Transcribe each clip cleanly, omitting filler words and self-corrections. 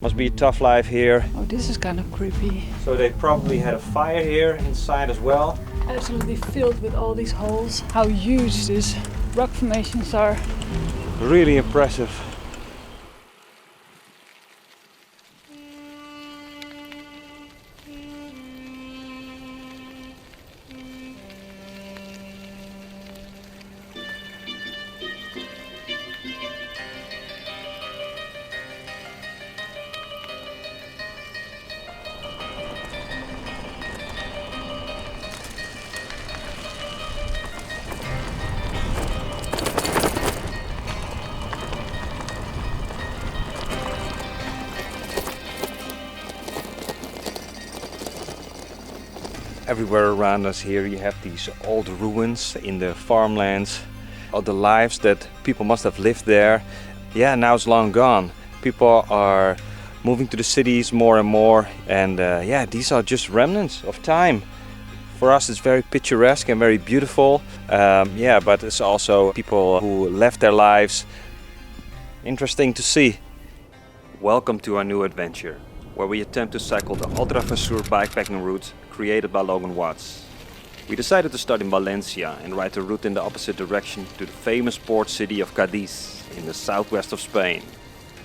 Must be a tough life here. Oh, this is kind of creepy. So they probably had a fire here inside as well. Absolutely filled with all these holes. How huge these rock formations are. Really impressive. Everywhere around us here you have these old ruins in the farmlands. All the lives that people must have lived there. Yeah, now it's long gone. People are moving to the cities more and more, and yeah, these are just remnants of time. For us it's very picturesque and very beautiful. Yeah, but it's also people who left their lives. Interesting to see. Welcome to our new adventure, where we attempt to cycle the Ultra Versur bikepacking route created by Logan Watts. We decided to start in Valencia and ride the route in the opposite direction to the famous port city of Cadiz in the southwest of Spain.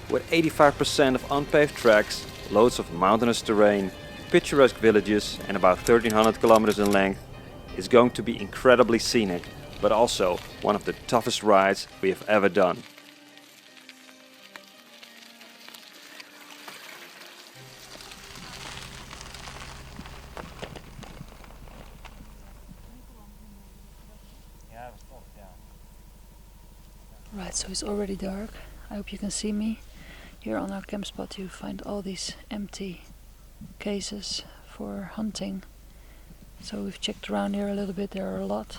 With 85% of unpaved tracks, loads of mountainous terrain, picturesque villages and about 1300 kilometers in length, it's going to be incredibly scenic, but also one of the toughest rides we have ever done. Right, so it's already dark. I hope you can see me. Here on our camp spot you find all these empty cases for hunting. So we've checked around here a little bit, there are a lot.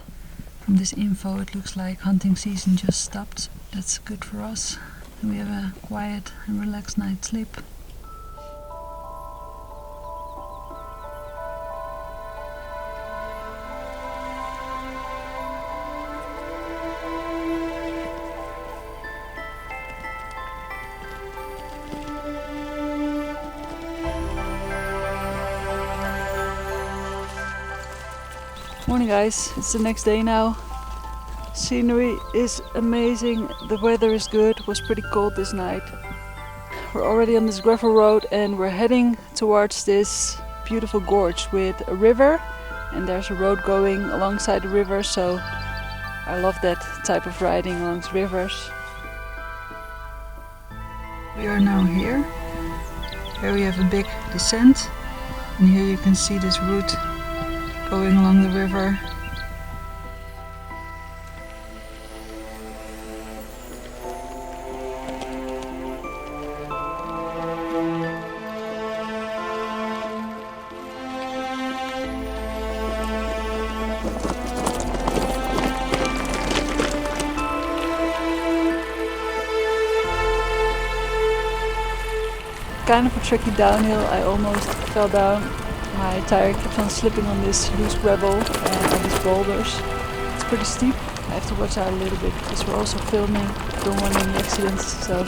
From this info it looks like hunting season just stopped. That's good for us. And we have a quiet and relaxed night's sleep. Morning guys, it's the next day now. Scenery is amazing, the weather is good, it was pretty cold this night. We're already on this gravel road and we're heading towards this beautiful gorge with a river, and there's a road going alongside the river, so I love that type of riding along rivers. We are now here. Here we have a big descent, and here you can see this route going along the river. Kind of a tricky downhill, I almost fell down. My tire kept on slipping on this loose gravel and on these boulders. It's pretty steep. I have to watch out a little bit because we're also filming. Don't want any accidents, so.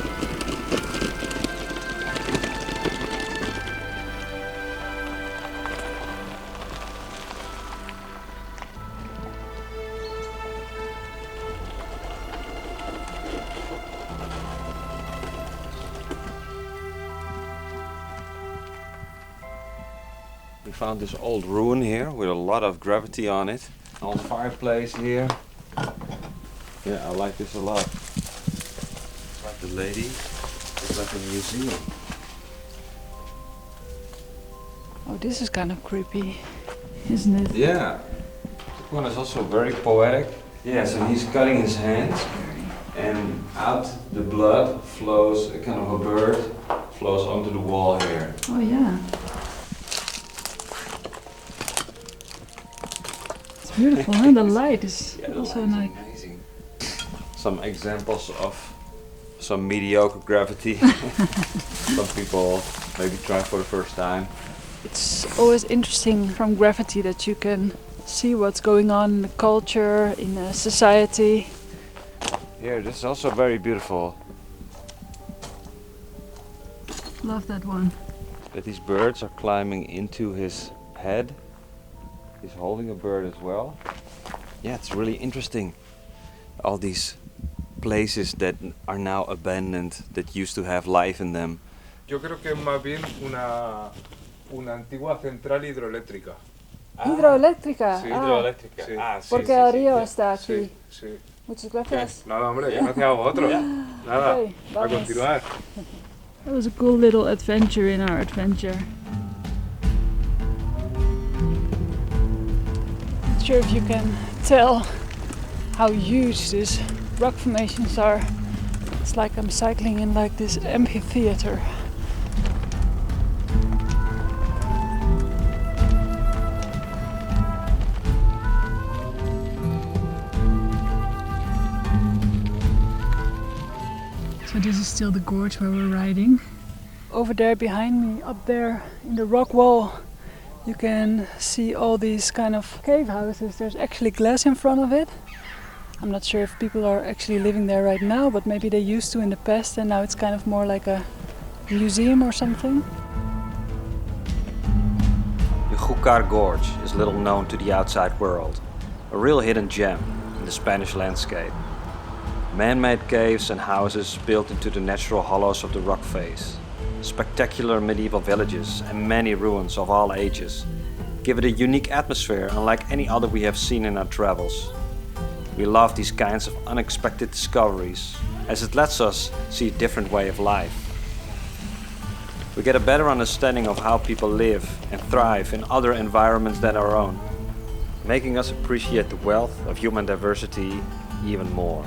We found this old ruin here with a lot of gravity on it. Old fireplace here. Yeah, I like this a lot. It's like the lady. It's like a museum. Oh, this is kind of creepy, isn't it? Yeah. This one is also very poetic. Yeah, so he's cutting his hands and out the blood flows, a kind of a bird flows onto the wall here. Oh yeah. Beautiful, huh? The light is also nice. Amazing. Some examples of some mediocre gravity. Some people maybe try for the first time. It's always interesting from gravity that you can see what's going on in the culture, in the society. Here, this is also very beautiful. Love that one. That these birds are climbing into his head. He's holding a bird as well. Yeah, it's really interesting. All these places that are now abandoned, that used to have life in them. Yo creo que es más bien una antigua central hidroeléctrica. Hidroeléctrica. Sí. Hidroeléctrica. Sí. Sí, Porque sí, el sí, río ya. está aquí. Sí. Muchas gracias. Nada, hombre, que no hacíamos otro. Nada, Ok, a vamos. continuar. That was a cool little adventure in our adventure. Not sure if you can tell how huge these rock formations are. It's like I'm cycling in like this amphitheater. So this is still the gorge where we're riding. Over there behind me, up there in the rock wall, you can see all these kind of cave houses. There's actually glass in front of it. I'm not sure if people are actually living there right now, but maybe they used to in the past and now it's kind of more like a museum or something. The Júcar Gorge is little known to the outside world. A real hidden gem in the Spanish landscape. Man-made caves and houses built into the natural hollows of the rock face. Spectacular medieval villages and many ruins of all ages give it a unique atmosphere unlike any other we have seen in our travels. We love these kinds of unexpected discoveries as it lets us see a different way of life. We get a better understanding of how people live and thrive in other environments than our own, making us appreciate the wealth of human diversity even more.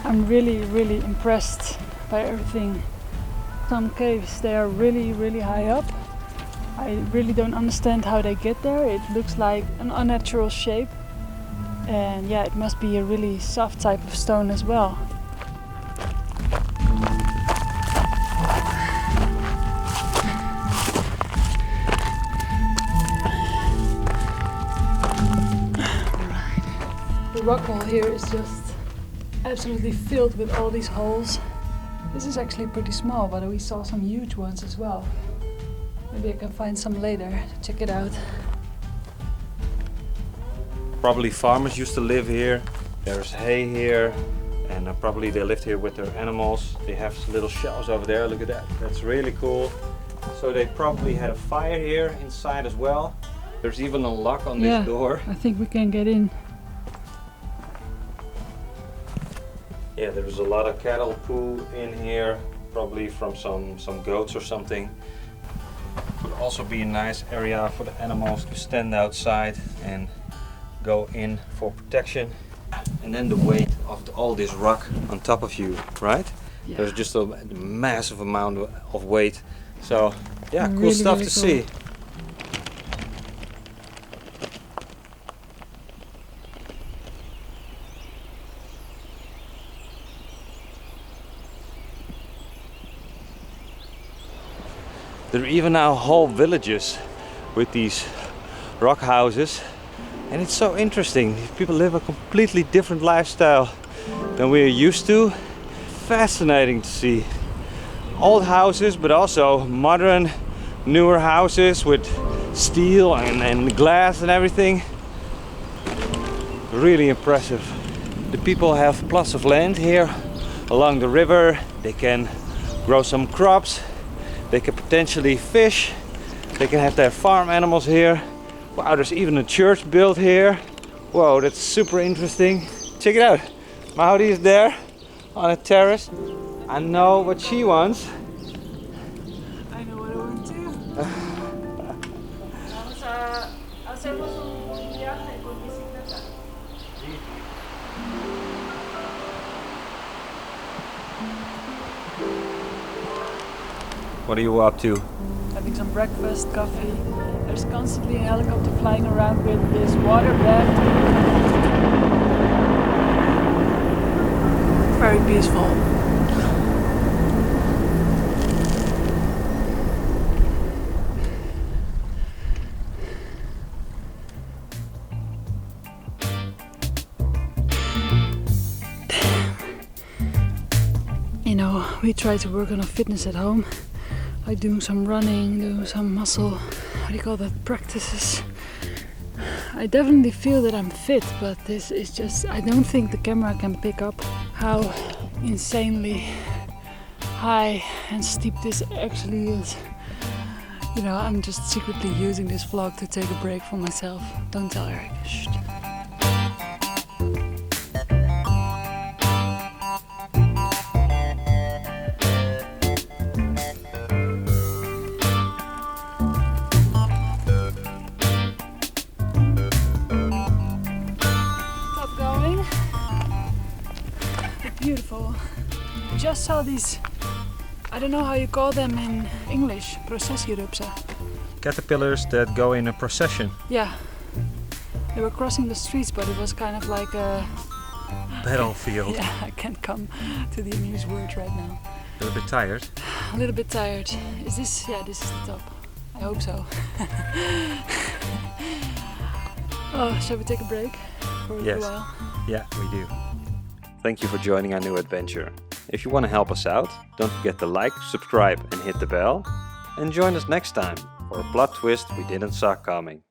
I'm really impressed by everything. Some caves, they are really high up. I really don't understand how they get there. It looks like an unnatural shape. And yeah, it must be a really soft type of stone as well. The rock wall here is just absolutely filled with all these holes. This is actually pretty small, but we saw some huge ones as well. Maybe I can find some later to check it out. Probably farmers used to live here. There's hay here, and probably they lived here with their animals. They have little shelves over there, look at that. That's really cool. So they probably had a fire here inside as well. There's even a lock on this door. I think we can get in. Yeah, there's a lot of cattle poo in here, probably from some goats or something. Could also be a nice area for the animals to stand outside and go in for protection. And then the weight of all this rock on top of you, right? Yeah. There's just a massive amount of weight. So yeah, cool Really, stuff really to cool. see. There are even now whole villages with these rock houses, and it's so interesting. People live a completely different lifestyle than we're used to. Fascinating to see. Old houses, but also modern, newer houses with steel and glass and everything. Really impressive. The people have plots of land here along the river. They can grow some crops. They can potentially fish. They can have their farm animals here. Wow, there's even a church built here. Whoa, that's super interesting. Check it out. Maudi is there on a terrace. I know what she wants. I know what I want to. Vamos a hacernos un viaje con bicicleta. What are you up to? Having some breakfast, coffee. There's constantly a helicopter flying around with this water raft. Very peaceful. you know, we try to work on our fitness at home, like doing some running, doing some muscle, what do you call that, practices. I definitely feel that I'm fit, but this is just, I don't think the camera can pick up how insanely high and steep this actually is. You know, I'm just secretly using this vlog to take a break for myself. Don't tell Eric. Shh. Stop going. Beautiful. Just saw these, I don't know how you call them in English, processierupsen. Caterpillars that go in a procession. Yeah, they were crossing the streets, but it was kind of like a Battlefield. Yeah, I can't come to the English word right now. You're a bit tired. A little bit tired. Is this? Yeah, this is the top. I hope so. Oh, shall we take a break for a little while? Yeah, we do. Thank you for joining our new adventure. If you want to help us out, don't forget to like, subscribe and hit the bell. And join us next time for a plot twist we didn't saw coming.